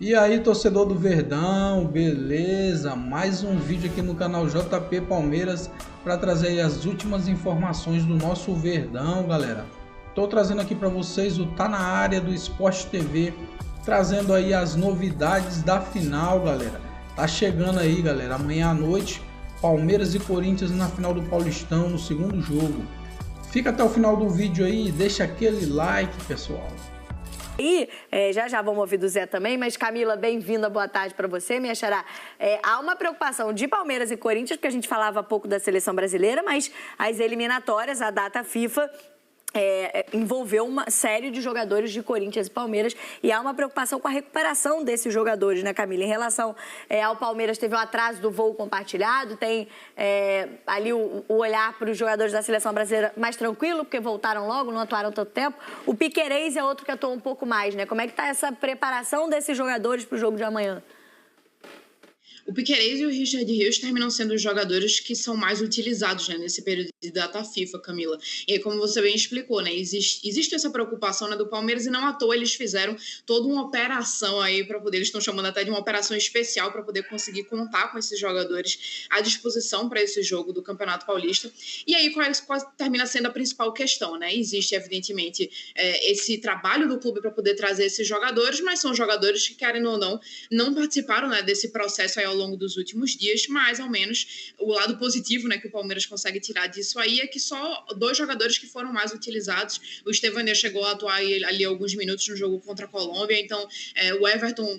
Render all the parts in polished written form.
E aí, torcedor do Verdão, beleza? Mais um vídeo aqui no canal JP Palmeiras para trazer aí as últimas informações do nosso Verdão, galera. Tô trazendo aqui para vocês o Tá na Área do Sport TV, trazendo aí as novidades da final, galera. Tá chegando aí, galera, amanhã à noite, Palmeiras e Corinthians na final do Paulistão, no segundo jogo. Fica até o final do vídeo aí, deixa aquele like, pessoal. E já vamos ouvir do Zé também, mas Camila, bem-vinda, boa tarde para você, minha xará. Há uma preocupação de Palmeiras e Corinthians, porque a gente falava há pouco da seleção brasileira, mas as eliminatórias, a data FIFA, envolveu uma série de jogadores de Corinthians e Palmeiras e há uma preocupação com a recuperação desses jogadores, né, Camila? Em relação ao Palmeiras, teve um atraso do voo compartilhado, tem ali o olhar para os jogadores da seleção brasileira mais tranquilo, porque voltaram logo, não atuaram tanto tempo. O Piquerez é outro que atuou um pouco mais, né? Como é que está essa preparação desses jogadores para o jogo de amanhã? O Piquerez e o Richard Rios terminam sendo os jogadores que são mais utilizados, né, nesse período de data FIFA, Camila. E aí, como você bem explicou, né, existe essa preocupação, né, do Palmeiras, e não à toa eles fizeram toda uma operação aí para poder, eles estão chamando até de uma operação especial para poder conseguir contar com esses jogadores à disposição para esse jogo do Campeonato Paulista. E aí, qual termina sendo a principal questão, né? Existe, evidentemente, esse trabalho do clube para poder trazer esses jogadores, mas são jogadores que, querem ou não participaram, né, desse processo aí ao longo dos últimos dias, mas ao menos o lado positivo, né, que o Palmeiras consegue tirar disso aí é que só 2 jogadores que foram mais utilizados. O Stevander chegou a atuar ali alguns minutos no jogo contra a Colômbia, então o Everton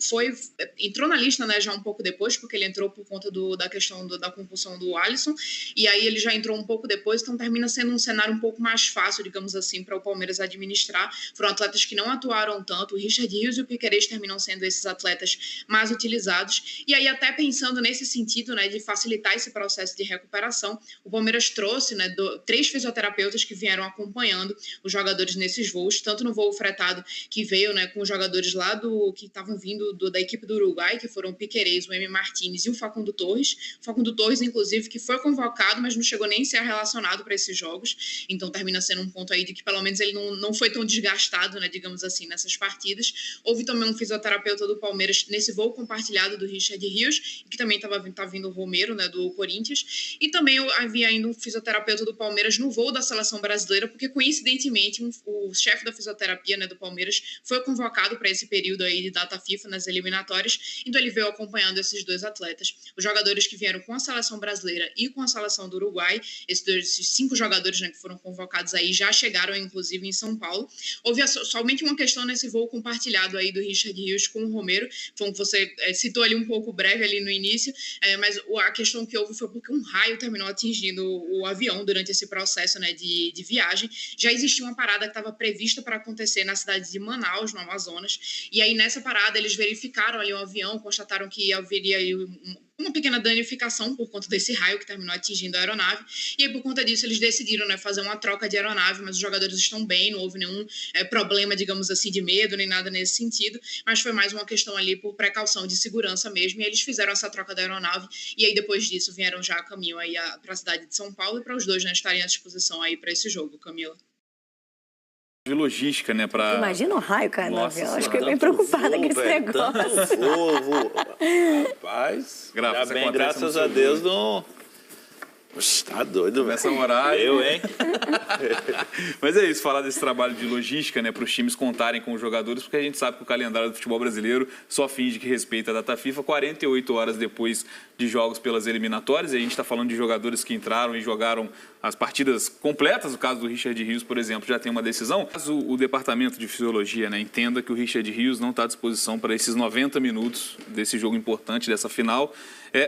entrou na lista, né, já um pouco depois, porque ele entrou por conta da questão da compulsão do Alisson, e aí ele já entrou um pouco depois, então termina sendo um cenário um pouco mais fácil, digamos assim, para o Palmeiras administrar. Foram atletas que não atuaram tanto, o Richard Rios e o Piquerez terminam sendo esses atletas mais utilizados, e aí até pensando nesse sentido, né, de facilitar esse processo de recuperação, o Palmeiras trouxe, né, 3 fisioterapeutas que vieram acompanhando os jogadores nesses voos, tanto no voo fretado que veio, né, com os jogadores lá que estavam vindo da equipe do Uruguai, que foram o Piquerez, o M. Martínez e o Facundo Torres. O Facundo Torres, inclusive, que foi convocado, mas não chegou nem a ser relacionado para esses jogos, então termina sendo um ponto aí de que pelo menos ele não foi tão desgastado, né, digamos assim, nessas partidas. Houve também um fisioterapeuta do Palmeiras nesse voo compartilhado do Richard Rios, que também tá vindo o Romero, né, do Corinthians, e também havia ainda um fisioterapeuta do Palmeiras no voo da seleção brasileira, porque coincidentemente o chefe da fisioterapia, né, do Palmeiras foi convocado para esse período aí de data FIFA nas eliminatórias, então ele veio acompanhando esses 2 atletas. Os jogadores que vieram com a seleção brasileira e com a seleção do Uruguai, esses 5 jogadores, né, que foram convocados aí já chegaram inclusive em São Paulo. Houve somente uma questão nesse voo compartilhado aí do Richard Rios com o Romero, como você citou ali um pouco breve ali no início, mas a questão que houve foi porque um raio terminou atingindo o avião durante esse processo, né, de viagem. Já existia uma parada que estava prevista para acontecer na cidade de Manaus, no Amazonas, e aí nessa parada eles verificaram ali o avião, constataram que haveria aí uma pequena danificação por conta desse raio que terminou atingindo a aeronave, e aí por conta disso eles decidiram, né, fazer uma troca de aeronave, mas os jogadores estão bem, não houve nenhum problema, digamos assim, de medo, nem nada nesse sentido, mas foi mais uma questão ali por precaução de segurança mesmo, e eles fizeram essa troca da aeronave, e aí depois disso vieram já a caminho aí para a cidade de São Paulo, e para os 2, né, estarem à disposição aí para esse jogo, Camila. De logística, né, para... Imagina o raio, cara, no avião. Acho que eu fiquei bem preocupada com esse negócio. Rapaz, graças a Deus não... Oxe, tá doido, velho. Começa um horário. Eu, hein? Mas é isso, falar desse trabalho de logística, né, para os times contarem com os jogadores, porque a gente sabe que o calendário do futebol brasileiro só finge que respeita a data FIFA 48 horas depois de jogos pelas eliminatórias, e a gente está falando de jogadores que entraram e jogaram as partidas completas. O caso do Richard Rios, por exemplo, já tem uma decisão. Caso o departamento de fisiologia, né, entenda que o Richard Rios não está à disposição para esses 90 minutos desse jogo importante, dessa final,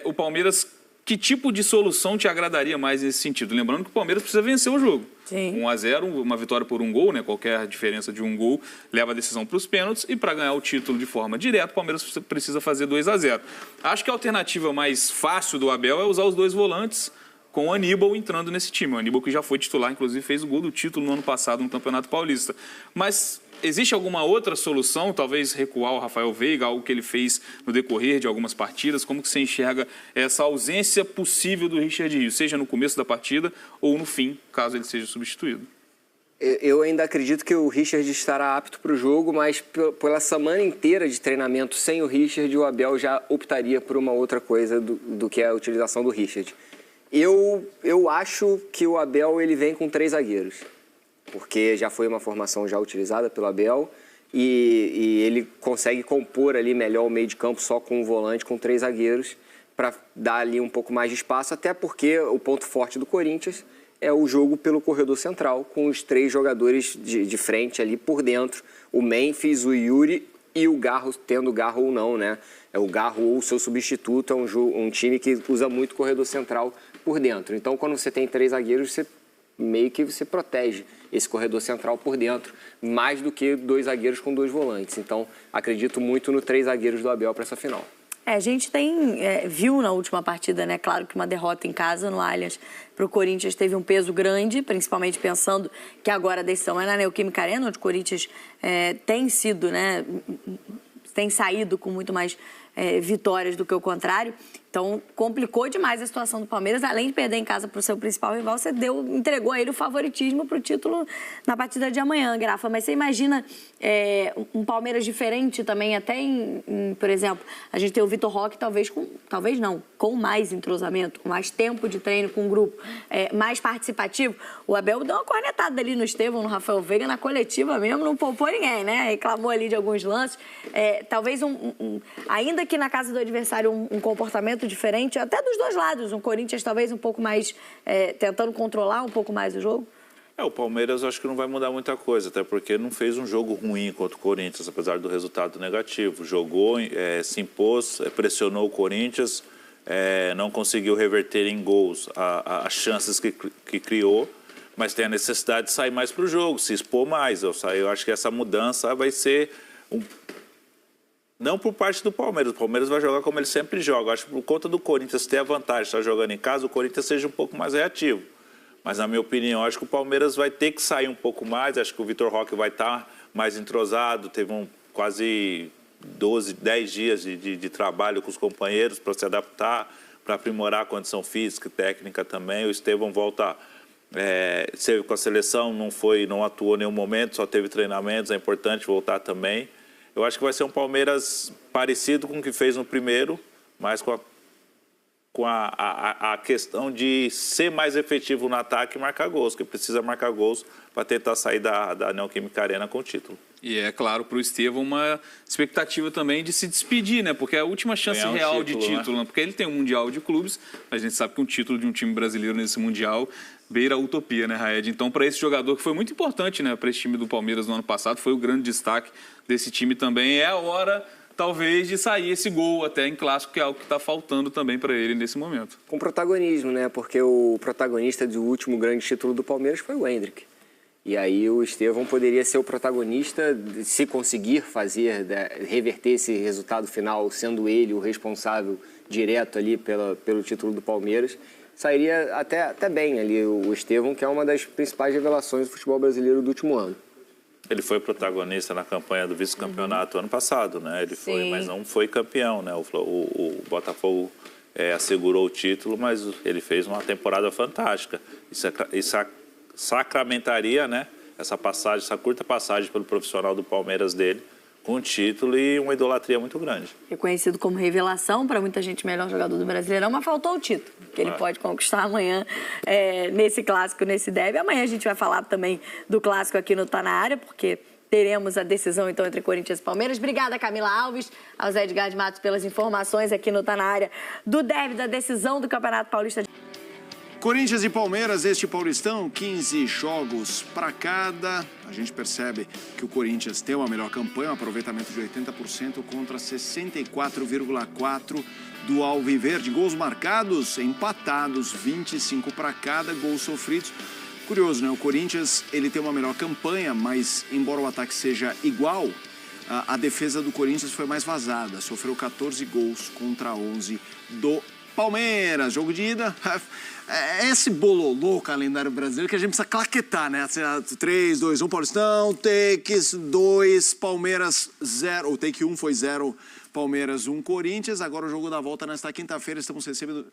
o Palmeiras... Que tipo de solução te agradaria mais nesse sentido? Lembrando que o Palmeiras precisa vencer o jogo. Sim. 1-0, uma vitória por 1 gol, né? Qualquer diferença de 1 gol leva a decisão para os pênaltis. E para ganhar o título de forma direta, o Palmeiras precisa fazer 2-0. Acho que a alternativa mais fácil do Abel é usar os 2 volantes com o Aníbal entrando nesse time. O Aníbal que já foi titular, inclusive fez o gol do título no ano passado no Campeonato Paulista. Mas... existe alguma outra solução, talvez recuar o Rafael Veiga, algo que ele fez no decorrer de algumas partidas? Como que você enxerga essa ausência possível do Richard Rios, seja no começo da partida ou no fim, caso ele seja substituído? Eu ainda acredito que o Richard estará apto para o jogo, mas pela semana inteira de treinamento sem o Richard, o Abel já optaria por uma outra coisa do que a utilização do Richard. Eu acho que o Abel ele vem com 3 zagueiros, porque já foi uma formação já utilizada pelo Abel e ele consegue compor ali melhor o meio de campo só com um volante, com 3 zagueiros, para dar ali um pouco mais de espaço, até porque o ponto forte do Corinthians é o jogo pelo corredor central, com os 3 jogadores de frente ali por dentro, o Memphis, o Yuri e o Garro, tendo o Garro ou não, né? É o Garro ou o seu substituto, é um time que usa muito corredor central por dentro. Então, quando você tem 3 zagueiros, você meio que você protege esse corredor central por dentro, mais do que 2 zagueiros com 2 volantes. Então, acredito muito no 3 zagueiros do Abel para essa final. A gente viu na última partida, né? Claro que uma derrota em casa no Allianz para o Corinthians teve um peso grande, principalmente pensando que agora a decisão é na Neoquímica Arena, onde o Corinthians tem sido, né? Tem saído com muito mais vitórias do que o contrário. Então, complicou demais a situação do Palmeiras. Além de perder em casa para o seu principal rival, você entregou a ele o favoritismo para o título na partida de amanhã, Grafa. Mas você imagina um Palmeiras diferente também, até por exemplo, a gente tem o Vitor Roque, talvez não, com mais entrosamento, com mais tempo de treino com o grupo, mais participativo. O Abel deu uma cornetada ali no Estevão, no Rafael Veiga, na coletiva mesmo, não poupou ninguém, né? Reclamou ali de alguns lances. Talvez, ainda que na casa do adversário, um comportamento diferente, até dos dois lados. O Corinthians talvez um pouco mais tentando controlar um pouco mais o jogo. O Palmeiras acho que não vai mudar muita coisa, até porque não fez um jogo ruim contra o Corinthians, apesar do resultado negativo. Jogou, se impôs, pressionou o Corinthians, não conseguiu reverter em gols as chances que criou, mas tem a necessidade de sair mais para o jogo, se expor mais. Eu acho que essa mudança vai ser não por parte do Palmeiras. O Palmeiras vai jogar como ele sempre joga. Eu acho que por conta do Corinthians ter a vantagem de estar jogando em casa, o Corinthians seja um pouco mais reativo. Mas, na minha opinião, acho que o Palmeiras vai ter que sair um pouco mais. Acho que o Vitor Roque vai estar mais entrosado. Teve quase 10 dias de trabalho com os companheiros para se adaptar, para aprimorar a condição física e técnica também. O Estevão volta, esteve com a seleção, não atuou em nenhum momento, só teve treinamentos. É importante voltar também. Eu acho que vai ser um Palmeiras parecido com o que fez no primeiro, mas com a questão de ser mais efetivo no ataque e marcar gols, que precisa marcar gols para tentar sair da Neoquímica Arena com o título. E é claro para o Estevão uma expectativa também de se despedir, né? Porque é a última chance real de título, né? Porque ele tem um Mundial de Clubes, mas a gente sabe que um título de um time brasileiro nesse Mundial beira a utopia, né, Raed? Então, para esse jogador que foi muito importante, né, para esse time do Palmeiras no ano passado, foi o grande destaque desse time também, é a hora talvez de sair esse gol até em clássico, que é algo que está faltando também para ele nesse momento. Com protagonismo, né? Porque o protagonista do último grande título do Palmeiras foi o Endrick. E aí o Estevão poderia ser o protagonista, se conseguir reverter esse resultado final, sendo ele o responsável direto ali pelo título do Palmeiras, sairia até bem ali o Estevão, que é uma das principais revelações do futebol brasileiro do último ano. Ele foi protagonista na campanha do vice-campeonato ano passado, né? Ele foi, mas não foi campeão, né? O Botafogo assegurou o título, mas ele fez uma temporada fantástica. Isso sacramentaria, né? Essa curta passagem pelo profissional do Palmeiras dele, com um título e uma idolatria muito grande. Reconhecido como revelação, para muita gente melhor jogador do Brasileirão, mas faltou o título, que ele pode conquistar amanhã nesse clássico, nesse derby. Amanhã a gente vai falar também do clássico aqui no Tá Na Área, porque teremos a decisão, então, entre Corinthians e Palmeiras. Obrigada, Camila Alves, ao Zé Edgar de Matos pelas informações aqui no Tá Na Área do derby, da decisão do Campeonato Paulista. Corinthians e Palmeiras, este Paulistão, 15 jogos para cada. A gente percebe que o Corinthians tem uma melhor campanha, um aproveitamento de 80% contra 64,4% do Alviverde. Gols marcados, empatados, 25 para cada, gols sofridos. Curioso, né? O Corinthians, ele tem uma melhor campanha, mas embora o ataque seja igual, a defesa do Corinthians foi mais vazada. Sofreu 14 gols contra 11 do Palmeiras. Jogo de ida. Esse bololô calendário brasileiro que a gente precisa claquetar, né? 3, 2, 1, Paulistão, takes 2, Palmeiras 0. O take 1 foi 0, Palmeiras 1, Corinthians. Agora o jogo da volta nesta quinta-feira. Estamos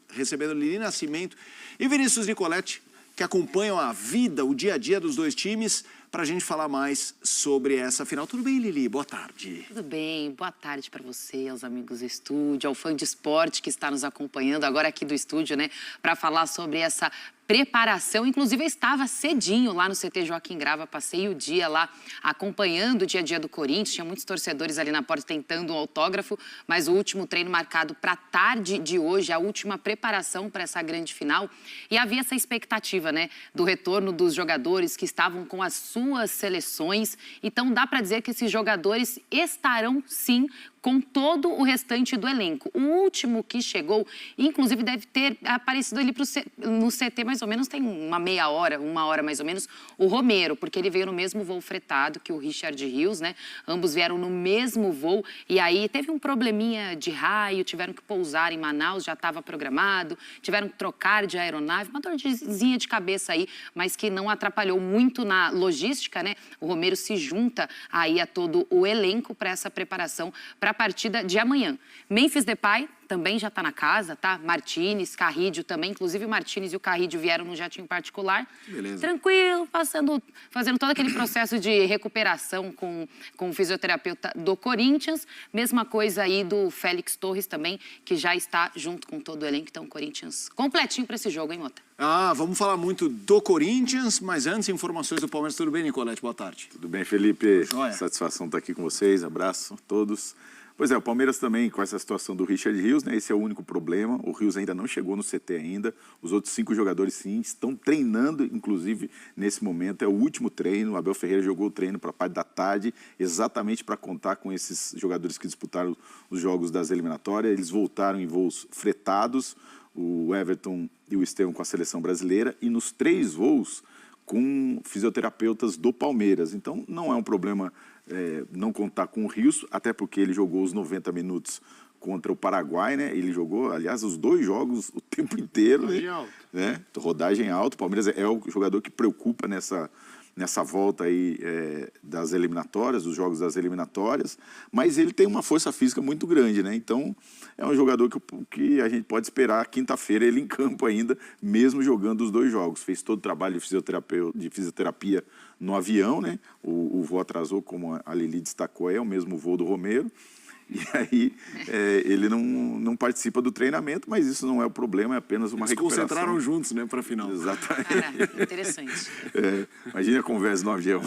recebendo Lili Nascimento e Vinícius Nicoletti, que acompanham a vida, o dia a dia dos dois times, para a gente falar mais sobre essa final. Tudo bem, Lili? Boa tarde. Tudo bem, boa tarde para você, aos amigos do estúdio, ao fã de esporte que está nos acompanhando agora aqui do estúdio, né, para falar sobre essa preparação. Inclusive, eu estava cedinho lá no CT Joaquim Grava, passei o dia lá acompanhando o dia a dia do Corinthians, tinha muitos torcedores ali na porta tentando um autógrafo, mas o último treino marcado para a tarde de hoje, a última preparação para essa grande final, e havia essa expectativa, né, do retorno dos jogadores que estavam com as suas seleções. Então, dá para dizer que esses jogadores estarão, sim, com todo o restante do elenco. O último que chegou, inclusive, deve ter aparecido ali no CT mais ou menos, tem uma hora mais ou menos, o Romero, porque ele veio no mesmo voo fretado que o Richard Rios, né? Ambos vieram no mesmo voo e aí teve um probleminha de raio, tiveram que pousar em Manaus, já estava programado, tiveram que trocar de aeronave, uma dorzinha de cabeça aí, mas que não atrapalhou muito na logística, né? O Romero se junta aí a todo o elenco para essa preparação para a partida de amanhã. Memphis Depay também já está na casa, tá? Martínez, Carrídio também, inclusive o Martínez e o Carrídio vieram no jatinho particular. Beleza. Tranquilo, fazendo todo aquele processo de recuperação com o fisioterapeuta do Corinthians. Mesma coisa aí do Félix Torres também, que já está junto com todo o elenco. Então, o Corinthians completinho para esse jogo, hein, Mota? Vamos falar muito do Corinthians, mas antes, informações do Palmeiras. Tudo bem, Nicolete? Boa tarde. Tudo bem, Felipe? Joia. Satisfação estar aqui com vocês. Abraço a todos. Pois é, o Palmeiras também, com essa situação do Richard Rios, né? Esse é o único problema. O Rios ainda não chegou no CT ainda. Os outros 5 jogadores, sim, estão treinando, inclusive, nesse momento. É o último treino. O Abel Ferreira jogou o treino para a parte da tarde, exatamente para contar com esses jogadores que disputaram os jogos das eliminatórias. Eles voltaram em voos fretados, o Everton e o Estevão com a seleção brasileira, e nos 3 voos com fisioterapeutas do Palmeiras. Então, não é um problema não contar com o Rios, até porque ele jogou os 90 minutos contra o Paraguai, né? Ele jogou, aliás, os 2 jogos o tempo inteiro. Rodagem alta. Né? Rodagem alta. O Palmeiras é o jogador que preocupa nessa volta aí das eliminatórias, dos jogos das eliminatórias, mas ele tem uma força física muito grande, né? Então, é um jogador que a gente pode esperar quinta-feira ele em campo ainda, mesmo jogando os 2 jogos. Fez todo o trabalho de fisioterapia no avião, né? O voo atrasou, como a Lili destacou, é o mesmo voo do Romero. E aí ele não participa do treinamento, mas isso não é o problema, é apenas uma recuperação. Eles concentraram juntos, né, para a final. Exatamente. Caraca, interessante. Imagina a conversa no avião.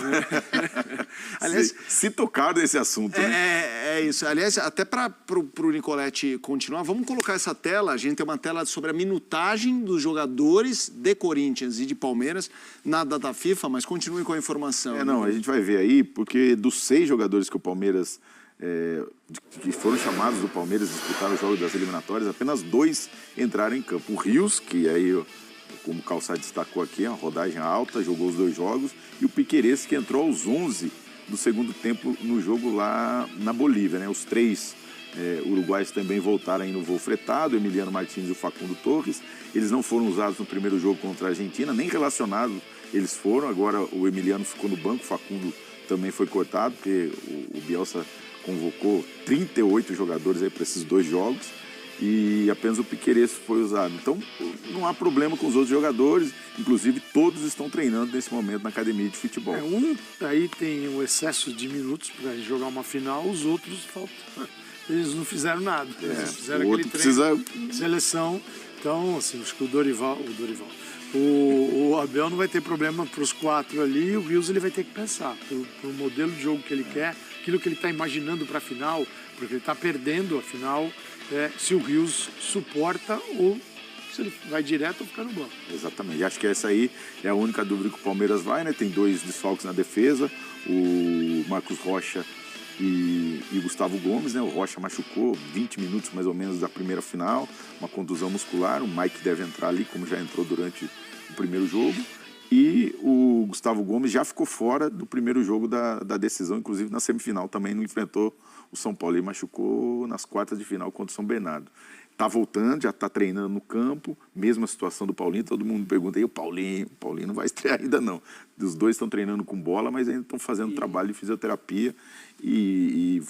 Aliás, se tocar desse assunto, né? É isso. Aliás, até para o Nicolete continuar, vamos colocar essa tela. A gente tem uma tela sobre a minutagem dos jogadores de Corinthians e de Palmeiras na data FIFA, mas continue com a informação. Não, a gente vai ver aí, porque dos 6 jogadores que o Palmeiras... que foram chamados do Palmeiras a disputar o jogo das eliminatórias, apenas 2 entraram em campo. O Rios, que aí, como o Calçado destacou aqui, a rodagem alta, jogou os 2 jogos, e o Piquerez, que entrou aos 11 do segundo tempo no jogo lá na Bolívia, né? Os 3 uruguaios também voltaram aí no voo fretado, o Emiliano Martínez e o Facundo Torres. Eles não foram usados no primeiro jogo contra a Argentina, nem relacionados eles foram. Agora o Emiliano ficou no banco, o Facundo também foi cortado, porque o Bielsa convocou 38 jogadores para esses 2 jogos e apenas o Piquerez foi usado. Então, não há problema com os outros jogadores, inclusive todos estão treinando nesse momento na academia de futebol. Aí tem o excesso de minutos para jogar uma final, os outros faltam. Eles não fizeram nada, eles fizeram aquele treino de seleção. Então, assim, acho que o Abel não vai ter problema para os 4 ali, o Rios ele vai ter que pensar pro modelo de jogo que ele quer, aquilo que ele está imaginando para a final, porque ele está perdendo a final, se o Rios suporta ou se ele vai direto ou fica no banco. Exatamente, acho que essa aí é a única dúvida que o Palmeiras vai, né? Tem 2 desfalques na defesa, o Marcos Rocha e Gustavo Gomes, né? O Rocha machucou 20 minutos mais ou menos da primeira final, uma contusão muscular. O Mike deve entrar ali, como já entrou durante o primeiro jogo. E o Gustavo Gomes já ficou fora do primeiro jogo da decisão, inclusive na semifinal também não enfrentou o São Paulo. Ele machucou nas quartas de final contra o São Bernardo. Está voltando, já está treinando no campo, mesma situação do Paulinho, todo mundo pergunta, e o Paulinho não vai estrear ainda não. Os 2 estão treinando com bola, mas ainda estão fazendo trabalho de fisioterapia e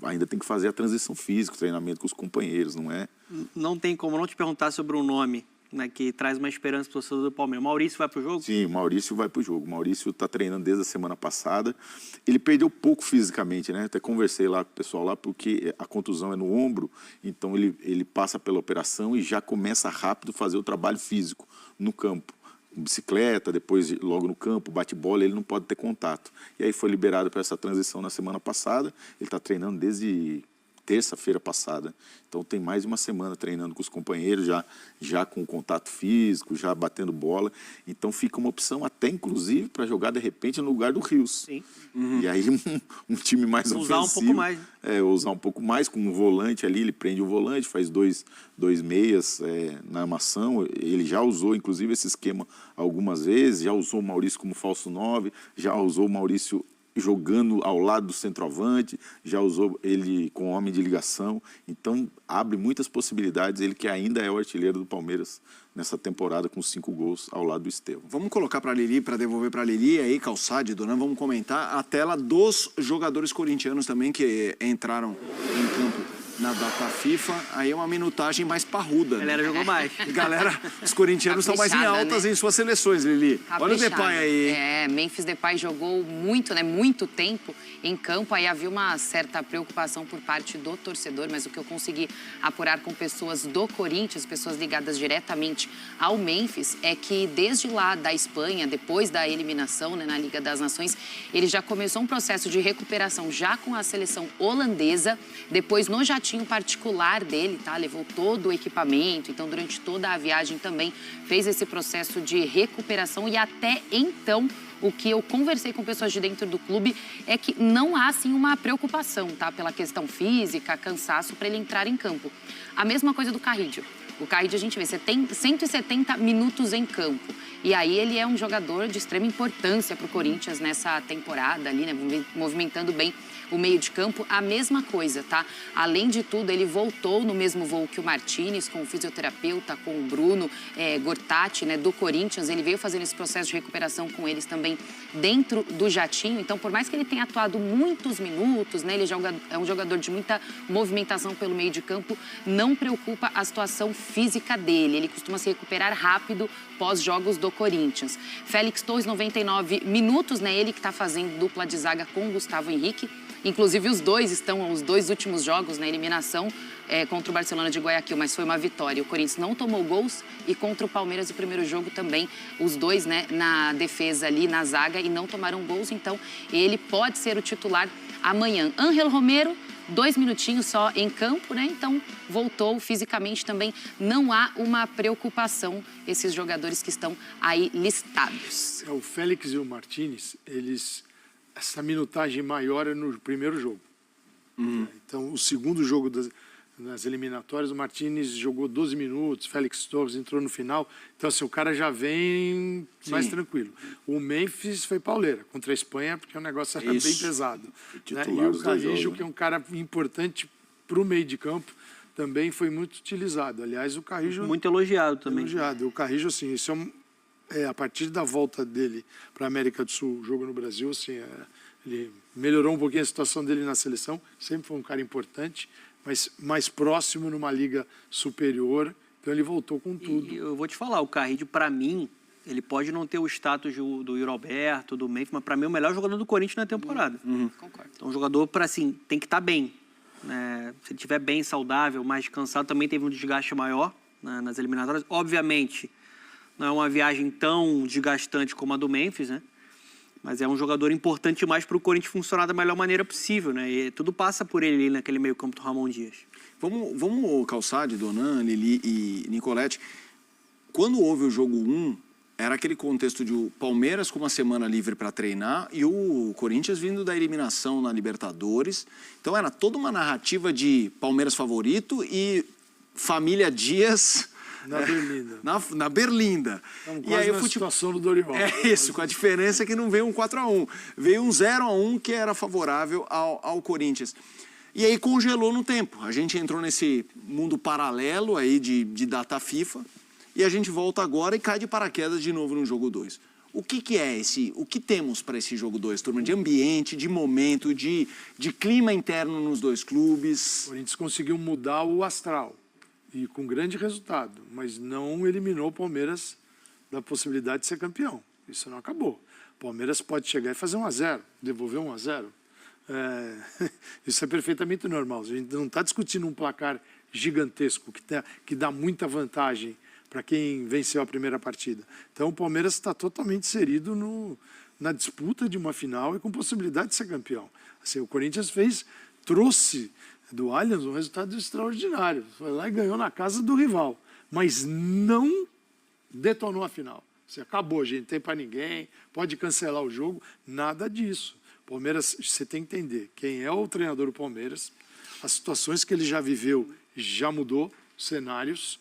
ainda tem que fazer a transição física, o treinamento com os companheiros, não é? Não tem como não te perguntar sobre um nome né, que traz uma esperança para o torcedor do Palmeiras. O Maurício vai para o jogo? Sim, o Maurício vai para o jogo. O Maurício está treinando desde a semana passada. Ele perdeu pouco fisicamente, né? Até conversei lá com o pessoal lá, porque a contusão é no ombro, então ele passa pela operação e já começa rápido a fazer o trabalho físico no campo. Bicicleta, depois logo no campo, bate-bola, ele não pode ter contato. E aí foi liberado para essa transição na semana passada. Ele está treinando desde terça-feira passada. Então tem mais de uma semana treinando com os companheiros, já com contato físico, já batendo bola. Então fica uma opção até, inclusive, para jogar de repente no lugar do Rios. Sim. E aí um time mais ofensivo. Usar um pouco mais. Usar um pouco mais, com um volante ali, ele prende o volante, faz dois meias na armação. Ele já usou, inclusive, esse esquema algumas vezes, já usou o Maurício como falso 9, já usou o Maurício jogando ao lado do centroavante, já usou ele com homem de ligação. Então, abre muitas possibilidades. Ele que ainda é o artilheiro do Palmeiras nessa temporada com 5 gols ao lado do Estevão. Vamos colocar para a Lili, para devolver para a Lili, aí Calçade, Donan, vamos comentar a tela dos jogadores corintianos também que entraram em campo na data FIFA. Aí é uma minutagem mais parruda. A galera jogou mais. Os corintianos estão mais em altas, né, em suas seleções, Lili. Olha o Depay aí. Memphis Depay jogou muito, né, muito tempo em campo. Aí havia uma certa preocupação por parte do torcedor, mas o que eu consegui apurar com pessoas do Corinthians, pessoas ligadas diretamente ao Memphis, é que desde lá da Espanha, depois da eliminação, né, na Liga das Nações, ele já começou um processo de recuperação já com a seleção holandesa, depois no jatinho particular dele, tá? Levou todo o equipamento, então durante toda a viagem também fez esse processo de recuperação e até então o que eu conversei com pessoas de dentro do clube é que não há, assim, uma preocupação, tá? Pela questão física, cansaço, para ele entrar em campo. A mesma coisa do Carrillo. O Carrillo, a gente vê, você tem 170 minutos em campo. E aí ele é um jogador de extrema importância para o Corinthians nessa temporada ali, né? Movimentando bem o meio de campo. A mesma coisa, tá? Além de tudo, ele voltou no mesmo voo que o Martínez, com o fisioterapeuta, com o Bruno Gortati, né? Do Corinthians. Ele veio fazendo esse processo de recuperação com eles também dentro do jatinho. Então, por mais que ele tenha atuado muitos minutos, né? Ele é um jogador de muita movimentação pelo meio de campo, não preocupa a situação física dele. Ele costuma se recuperar rápido pós-jogos do Corinthians. Félix Torres, 99 minutos, né? Ele que está fazendo dupla de zaga com o Gustavo Henrique. Inclusive, os dois últimos jogos na eliminação contra o Barcelona de Guayaquil, mas foi uma vitória. O Corinthians não tomou gols e contra o Palmeiras, o primeiro jogo também, os dois, né, na defesa ali, na zaga, e não tomaram gols. Então, ele pode ser o titular amanhã. Ángel Romero, 2 minutinhos só em campo, né? Então, voltou fisicamente também. Não há uma preocupação, esses jogadores que estão aí listados. O Félix e o Martínez, essa minutagem maior é no primeiro jogo. Então, o segundo jogo das eliminatórias, o Martínez jogou 12 minutos, Félix Torres entrou no final. Então, assim, o cara já vem mais tranquilo. O Memphis foi pauleira contra a Espanha, porque o negócio era bem pesado. Né? E o Carrillo, que é um cara importante para o meio de campo, também foi muito utilizado. Aliás, o Carrillo... Muito elogiado também. O Carrillo, assim, isso a partir da volta dele para a América do Sul, o jogo no Brasil, assim, ele melhorou um pouquinho a situação dele na seleção, sempre foi um cara importante, mas mais próximo numa liga superior, então ele voltou com tudo. E eu vou te falar, o Carrillo, para mim, ele pode não ter o status do Yuri Alberto, do Memphis, mas para mim é o melhor jogador do Corinthians na temporada. Concordo. Então, um jogador, tem que estar bem. Né? Se ele estiver bem, saudável, mais cansado, também teve um desgaste maior, né, nas eliminatórias. Obviamente, não é uma viagem tão desgastante como a do Memphis, né? Mas é um jogador importante mais para o Corinthians funcionar da melhor maneira possível, né? E tudo passa por ele ali naquele meio campo do Ramon Dias. Vamos Calçade, Donan, Lili e Nicolete. Quando houve o jogo 1, era aquele contexto de o Palmeiras com uma semana livre para treinar e o Corinthians vindo da eliminação na Libertadores. Então era toda uma narrativa de Palmeiras favorito e família Dias... Na Berlinda. Na Berlinda. E aí a situação do Dorival. É isso, com a diferença que não veio um 4-1. Veio um 0-1 que era favorável ao Corinthians. E aí congelou no tempo. A gente entrou nesse mundo paralelo aí de data FIFA. E a gente volta agora e cai de paraquedas de novo no jogo 2. O que é o que temos para esse jogo 2, turma? De ambiente, de momento, de clima interno nos dois clubes. O Corinthians conseguiu mudar o astral. e com grande resultado, mas não eliminou o Palmeiras da possibilidade de ser campeão. Isso não acabou. O Palmeiras pode chegar e fazer 1-0, devolver 1-0. Isso é perfeitamente normal. A gente não está discutindo um placar gigantesco que dá muita vantagem para quem venceu a primeira partida. Então o Palmeiras está totalmente inserido na disputa de uma final e com possibilidade de ser campeão. Assim, o Corinthians trouxe do Allianz um resultado extraordinário. Foi lá e ganhou na casa do rival, mas não detonou a final. Você acabou, gente, não tem para ninguém, pode cancelar o jogo, nada disso. Palmeiras, você tem que entender, quem é o treinador do Palmeiras, as situações que ele já viveu já mudou, cenários.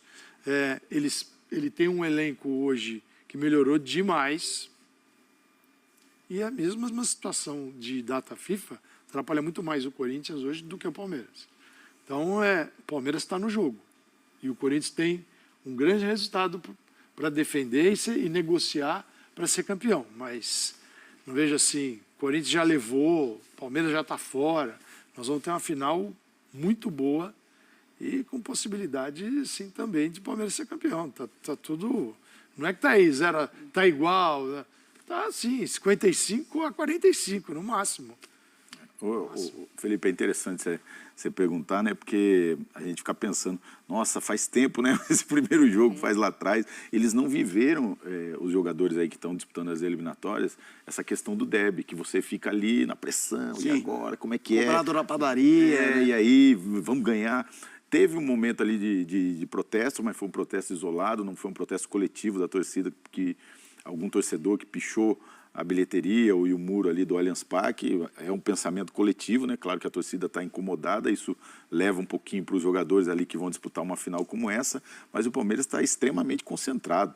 Ele tem um elenco hoje que melhorou demais. E a mesma situação de data FIFA atrapalha muito mais o Corinthians hoje do que o Palmeiras. Então, o Palmeiras está no jogo. E o Corinthians tem um grande resultado para defender e negociar para ser campeão. Mas não vejo assim, o Corinthians já levou, o Palmeiras já está fora. Nós vamos ter uma final muito boa e com possibilidade, sim, também de Palmeiras ser campeão. Tá tudo... Não é que está aí, está igual. Está assim, 55-45 no máximo. Felipe, é interessante você perguntar, né? Porque a gente fica pensando, nossa, faz tempo, né? Esse primeiro jogo faz lá atrás. Eles não viveram, os jogadores aí que estão disputando as eliminatórias, essa questão do derby, que você fica ali na pressão, sim. E agora, como é que é? Comprado na padaria. E aí, vamos ganhar. Teve um momento ali de protesto, mas foi um protesto isolado, não foi um protesto coletivo da torcida, que algum torcedor que pichou a bilheteria e o muro ali do Allianz Parque. É um pensamento coletivo, né? Claro que a torcida está incomodada, isso leva um pouquinho para os jogadores ali que vão disputar uma final como essa, mas o Palmeiras está extremamente concentrado,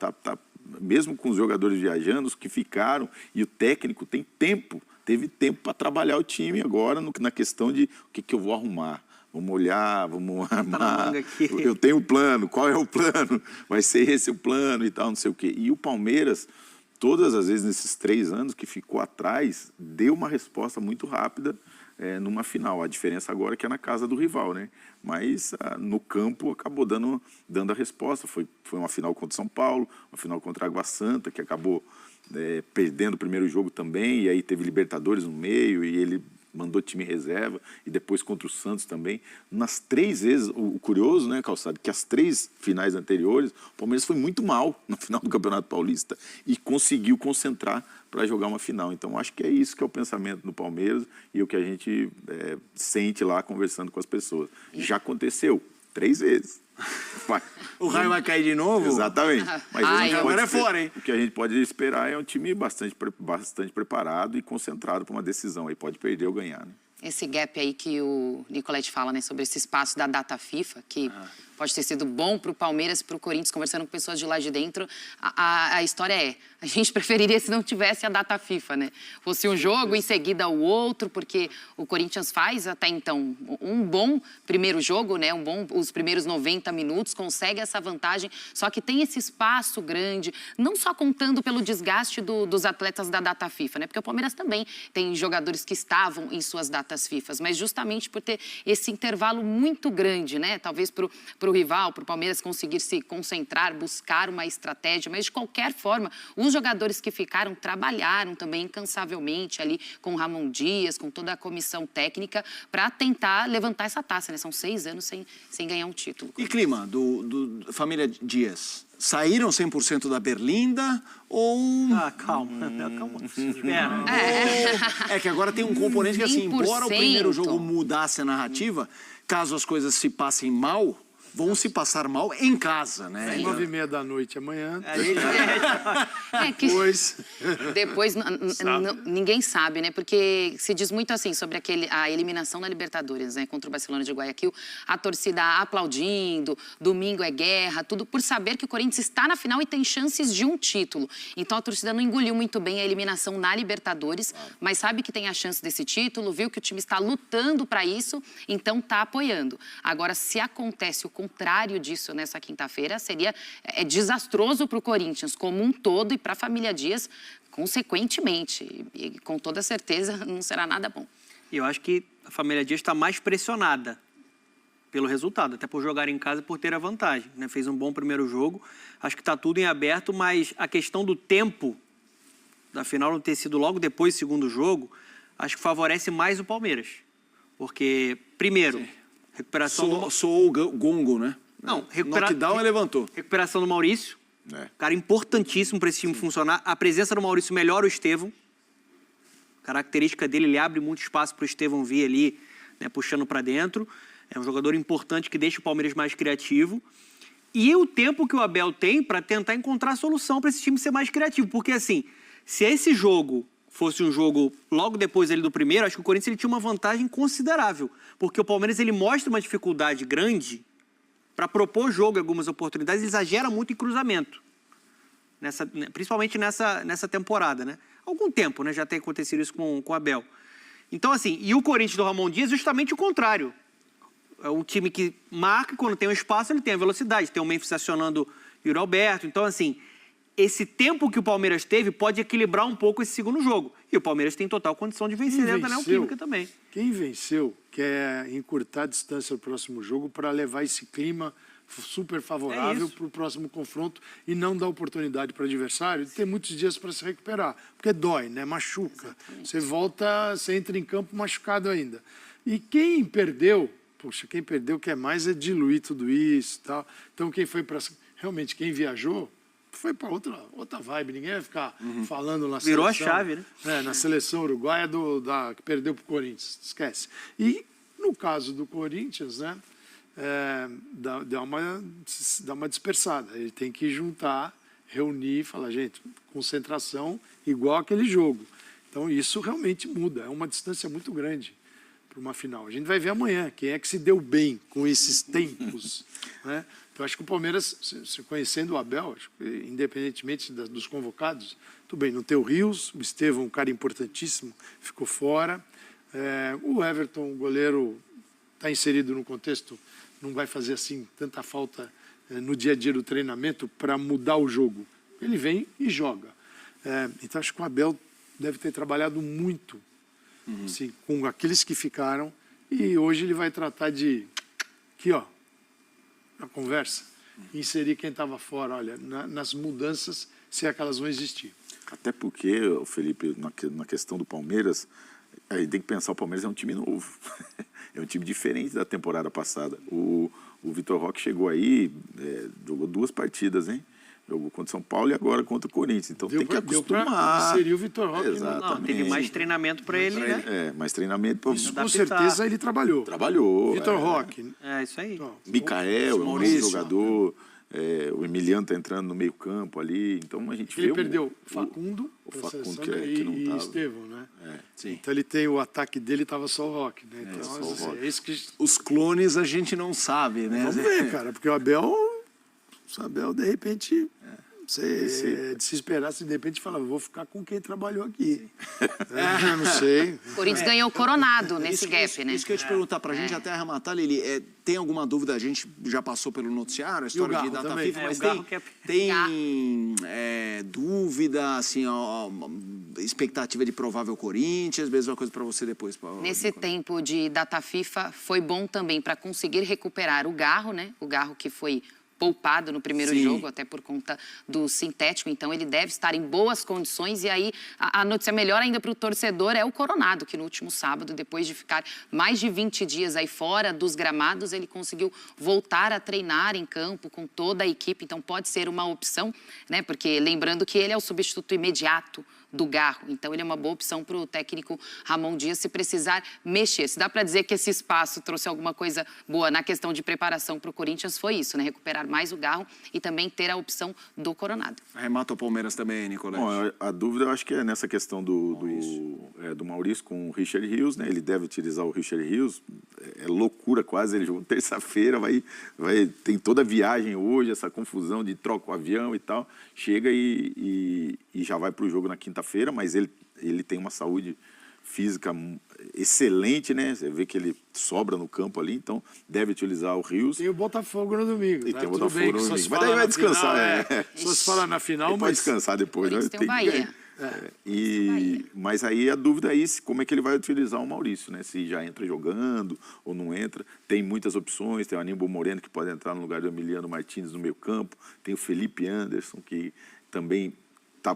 mesmo com os jogadores viajando, os que ficaram, e o técnico teve tempo para trabalhar o time agora na questão de o que eu vou arrumar. Vamos olhar, vamos armar. Eu tenho um plano, qual é o plano? Vai ser esse o plano e tal, não sei o quê. E o Palmeiras, todas as vezes nesses 3 anos que ficou atrás, deu uma resposta muito rápida numa final. A diferença agora é que é na casa do rival, né? Mas no campo acabou dando a resposta. Foi uma final contra o São Paulo, uma final contra a Água Santa, que acabou perdendo o primeiro jogo também, e aí teve Libertadores no meio, e ele mandou time reserva, e depois contra o Santos também. Nas 3 vezes, o curioso, né, Calçado, que as 3 finais anteriores, o Palmeiras foi muito mal no final do Campeonato Paulista e conseguiu concentrar para jogar uma final. Então, acho que é isso que é o pensamento do Palmeiras e o que a gente sente lá conversando com as pessoas. Já aconteceu 3 vezes. O raio vai cair de novo? Exatamente. Mas agora é fora, hein? O que a gente pode esperar é um time bastante preparado e concentrado para uma decisão. Aí pode perder ou ganhar, né? Esse gap aí que o Nicolete fala, né, sobre esse espaço da data FIFA, que pode ter sido bom para o Palmeiras e para o Corinthians, conversando com pessoas de lá de dentro, a história a gente preferiria se não tivesse a data FIFA, né? Fosse um jogo, em seguida o outro, porque o Corinthians faz até então um bom primeiro jogo, né? Os primeiros 90 minutos, consegue essa vantagem, só que tem esse espaço grande, não só contando pelo desgaste dos atletas da data FIFA, né? Porque o Palmeiras também tem jogadores que estavam em suas datas FIFA, mas justamente por ter esse intervalo muito grande, né? Talvez para o rival, para o Palmeiras conseguir se concentrar, buscar uma estratégia, mas de qualquer forma, os jogadores que ficaram trabalharam também incansavelmente ali com o Ramon Dias, com toda a comissão técnica, para tentar levantar essa taça, né? São 6 anos sem ganhar um título. E clima do família Dias? Saíram 100% da Berlinda ou... Calma. Espera. É que agora tem um componente que, assim, embora o primeiro jogo mudasse a narrativa, caso as coisas se passem mal, vão se passar mal em casa, né? 9h30 da noite amanhã. Depois ninguém sabe, né? Porque se diz muito assim sobre a eliminação da Libertadores, né? Contra o Barcelona de Guayaquil, a torcida aplaudindo, domingo é guerra, tudo por saber que o Corinthians está na final e tem chances de um título. Então a torcida não engoliu muito bem a eliminação na Libertadores, mas sabe que tem a chance desse título, viu que o time está lutando para isso, então está apoiando. Agora, se acontece o contrário disso nessa quinta-feira, seria desastroso para o Corinthians como um todo e para a família Dias, consequentemente. E com toda certeza não será nada bom. E eu acho que a família Dias está mais pressionada pelo resultado, até por jogar em casa e por ter a vantagem, né? Fez um bom primeiro jogo, acho que está tudo em aberto, mas a questão do tempo da final não ter sido logo depois do segundo jogo, acho que favorece mais o Palmeiras. Porque, primeiro, recuperação... Soou o gongo, né? Não, knockdown e levantou. Recuperação do Maurício, cara importantíssimo para esse time funcionar. A presença do Maurício melhora o Estevão. A característica dele, ele abre muito espaço para o Estevão vir ali, né, puxando para dentro. É um jogador importante que deixa o Palmeiras mais criativo. E o tempo que o Abel tem para tentar encontrar a solução para esse time ser mais criativo. Porque, assim, se esse jogo fosse um jogo logo depois ali do primeiro, acho que o Corinthians ele tinha uma vantagem considerável. Porque o Palmeiras ele mostra uma dificuldade grande para propor jogo em algumas oportunidades, ele exagera muito em cruzamento. Principalmente nessa temporada, né? Há algum tempo, né? Já tem acontecido isso com o Abel. Então, assim, e o Corinthians do Ramon Dias é justamente o contrário. É um time que marca, quando tem um espaço, ele tem a velocidade. Tem o Memphis acionando o Yuri Alberto. Então, assim, esse tempo que o Palmeiras teve pode equilibrar um pouco esse segundo jogo. E o Palmeiras tem total condição de vencer dentro da Neoquímica também. Quem venceu quer encurtar a distância do próximo jogo para levar esse clima super favorável para o próximo confronto e não dar oportunidade para o adversário de ter muitos dias para se recuperar. Porque dói, né? Machuca. Exatamente. Você volta, você entra em campo machucado ainda. E quem perdeu, poxa, quem perdeu quer mais é diluir tudo isso e tal. Então quem foi para... Realmente, quem viajou foi para outra vibe. Ninguém vai ficar falando na Virou seleção. A chave, né? Na seleção uruguaia que perdeu para o Corinthians. Esquece. E no caso do Corinthians, né? Dá uma dispersada. Ele tem que juntar, reunir, falar, gente, concentração igual aquele jogo. Então isso realmente muda. É uma distância muito grande para uma final. A gente vai ver amanhã quem é que se deu bem com esses tempos, né? Então acho que o Palmeiras, se conhecendo o Abel, acho que, independentemente dos convocados, tudo bem, não tem o Rios, o Estevão, um cara importantíssimo, ficou fora. O Everton, o goleiro, está inserido no contexto, não vai fazer assim tanta falta no dia a dia do treinamento para mudar o jogo. Ele vem e joga. Então acho que o Abel deve ter trabalhado muito assim, com aqueles que ficaram e hoje ele vai tratar de, aqui ó, na conversa, inserir quem estava fora, olha, nas mudanças, se é que elas vão existir. Até porque, Felipe, na questão do Palmeiras, aí tem que pensar, o Palmeiras é um time novo. É um time diferente da temporada passada. O Vitor Roque chegou aí, jogou 2 partidas, hein? Jogou contra o São Paulo e agora contra o Corinthians. Então tem que acostumar. Seria o Vitor Roque. Exatamente. Não, teve mais treinamento para ele, né? Mais treinamento. Isso com certeza ele trabalhou. Trabalhou. Vitor Roque. Isso aí. Micael, é um bom jogador. O Emiliano está entrando no meio campo ali. Então a gente ele perdeu Facundo, o Facundo que não e Estevão, né? Sim. Então ele tem o ataque dele, estava só o Roque, né? Então, os clones a gente não sabe, né? Vamos ver, cara, porque o Abel, de repente, de se esperar, se de repente fala, vou ficar com quem trabalhou aqui. Não sei. O Corinthians ganhou o Coronado nesse gap, né? Isso que eu ia te perguntar pra gente, até arrematar, Lili, tem alguma dúvida? A gente já passou pelo noticiário, a história de data FIFA, mas tem dúvida, assim, expectativa de provável Corinthians, mesma coisa para você depois. Nesse tempo de data FIFA, foi bom também para conseguir recuperar o Garro, né? O Garro que foi poupado no primeiro jogo, até por conta do sintético, então ele deve estar em boas condições. E aí a notícia melhor ainda para o torcedor é o Coronado, que no último sábado, depois de ficar mais de 20 dias aí fora dos gramados, ele conseguiu voltar a treinar em campo com toda a equipe, então pode ser uma opção, né? Porque lembrando que ele é o substituto imediato do Garro, então ele é uma boa opção para o técnico Ramon Dias se precisar mexer. Se dá para dizer que esse espaço trouxe alguma coisa boa na questão de preparação para o Corinthians, foi isso, né? Recuperar mais o Garro e também ter a opção do Coronado. Arremata o Palmeiras também, Nicolás. Bom, a dúvida eu acho que é nessa questão do Maurício com o Richard Rios, né? Ele deve utilizar o Richard Rios, é loucura quase, ele jogou terça-feira, tem toda a viagem hoje, essa confusão de troca o avião e tal, chega e já vai para o jogo na quinta-feira, mas ele tem uma saúde física excelente, né? Você vê que ele sobra no campo ali, então deve utilizar o Rios. Tem o Botafogo no domingo. E tem o Botafogo no domingo. Mas daí vai descansar, Se você falar na final, mas... pode descansar depois. Tem o Bahia. Mas aí a dúvida é como é que ele vai utilizar o Maurício, né? Se já entra jogando ou não entra. Tem muitas opções, tem o Aníbal Moreno que pode entrar no lugar do Emiliano Martins no meio campo, tem o Felipe Anderson que também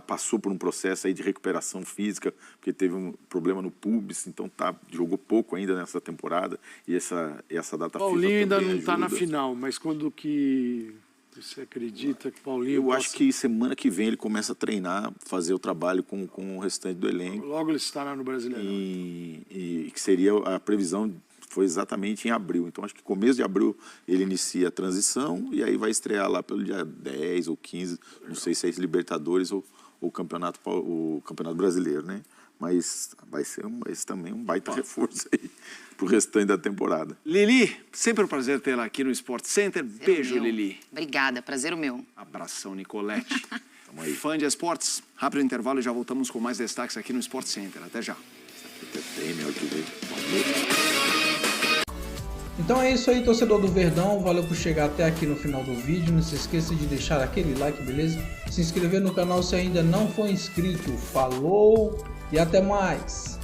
passou por um processo aí de recuperação física, porque teve um problema no pubis, então jogou pouco ainda nessa temporada, e essa data FIFA Paulinho ainda não ajuda. está na final, mas quando que você acredita que Paulinho... Eu acho que semana que vem ele começa a treinar, fazer o trabalho com o restante do elenco. Logo ele estará no Brasileirão. E que seria a previsão, foi exatamente em abril. Então acho que começo de abril ele inicia a transição e aí vai estrear lá pelo dia 10 ou 15, não sei se é Libertadores ou o Campeonato Brasileiro, né? Mas vai ser também um baita reforço aí pro restante da temporada. Lili, sempre um prazer tê-la aqui no Sport Center. Beijo, Lili. Obrigada, prazer o meu. Abração, Nicolete. Fã de esportes, rápido intervalo e já voltamos com mais destaques aqui no Sport Center. Até já. Então é isso aí, torcedor do Verdão, valeu por chegar até aqui no final do vídeo, não se esqueça de deixar aquele like, beleza? Se inscrever no canal se ainda não for inscrito, falou e até mais!